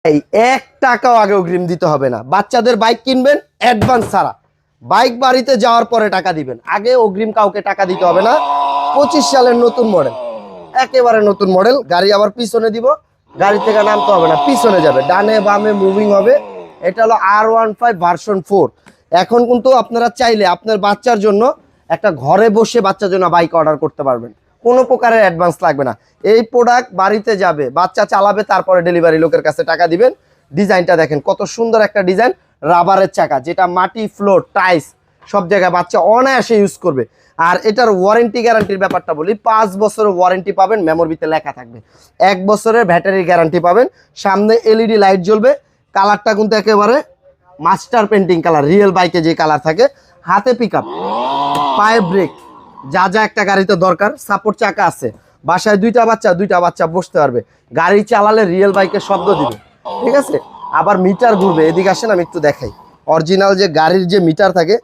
এই 1 টাকাও আগে অগ্রিম দিতে হবে না। বাচ্চাদের বাইক কিনবেন অ্যাডভান্স ছাড়া, বাইক বাড়িতে যাওয়ার পরে টাকা দিবেন, আগে অগ্রিম কাউকে টাকা দিতে হবে না। 25 সালের নতুন মডেল, একেবারে নতুন মডেল। গাড়ি আবার পিছনে দিব, গাড়ি থেকে নামতে হবে না, পিছনে যাবে, ডানে বামে মুভিং হবে। এটা হলো R15 ভার্সন 4। এখন কিন্তু আপনারা চাইলে আপনার বাচ্চার জন্য একটা ঘরে বসে বাচ্চার জন্য বাইক অর্ডার করতে পারবেন, কোনো প্রকারের অ্যাডভান্স লাগবে না। এই প্রোডাক্ট বাড়িতে যাবে, বাচ্চা চালাবে, তারপরে ডেলিভারি লোকের কাছে টাকা দিবেন। ডিজাইনটা দেখেন কত সুন্দর একটা ডিজাইন, রাবারের চাকা, যেটা মাটি, ফ্লোর, টাইলস সব জায়গায় বাচ্চা অনায়াসে ইউজ করবে। আর এটার ওয়ারেন্টি গ্যারান্টির ব্যাপারটা বলি, 5 বছরের ওয়ারেন্টি পাবেন, মেমোরিতে লেখা থাকবে। 1 বছরের ব্যাটারি গ্যারান্টি পাবেন। সামনে এলইডি লাইট জ্বলবে। কালারটা কিন্তু একেবারে মাস্টার পেন্টিং কালার, রিয়েল বাইকে যে কালার থাকে। হাতে পিকআপ, পায়ে ব্রেক, যা যা একটা গাড়িতে দরকার। সাপোর্ট চাকা আছে, বাসায় দুইটা বাচ্চা বসতে পারবে। গাড়ি চালালে রিয়েল বাইকের শব্দ দিবে, ঠিক আছে। আবার মিটার ঘুরবে, এদিকে আসেন আমি একটু দেখাই। অরিজিনাল যে গাড়ির যে মিটার থাকে,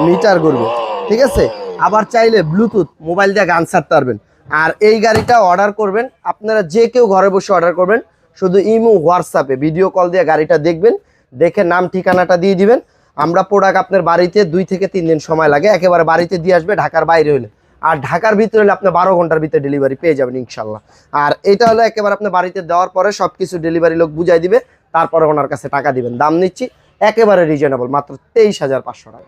মিটার ঘুরবে, ঠিক আছে। আবার চাইলে ব্লুটুথ মোবাইল দিয়ে গান ছাড়তে পারবেন। আর এই গাড়িটা অর্ডার করবেন আপনারা, যে কেউ ঘরে বসে অর্ডার করবেন, শুধু ইমো হোয়াটসঅ্যাপে ভিডিও কল দিয়ে গাড়িটা দেখবেন, দেখে নাম ঠিকানাটা দিয়ে দিবেন। আমরা প্রোডাক্ট আপনার বাড়িতে 2 থেকে 3 দিন সময় লাগে, একেবারে বাড়িতে দিয়ে আসবে, ঢাকার বাইরে হলে। আর ঢাকার ভিতরে হলে আপনি 12 ঘন্টার ভিতরে ডেলিভারি পেয়ে যাবেন ইনশাল্লাহ। আর এটা হলো একেবারে আপনার বাড়িতে দেওয়ার পরে সবকিছু ডেলিভারি লোক বুঝাই দিবে, তারপরে ওনার কাছে টাকা দিবেন। দাম নিচ্ছি একেবারে রিজনেবল, মাত্র 23,500 টাকা।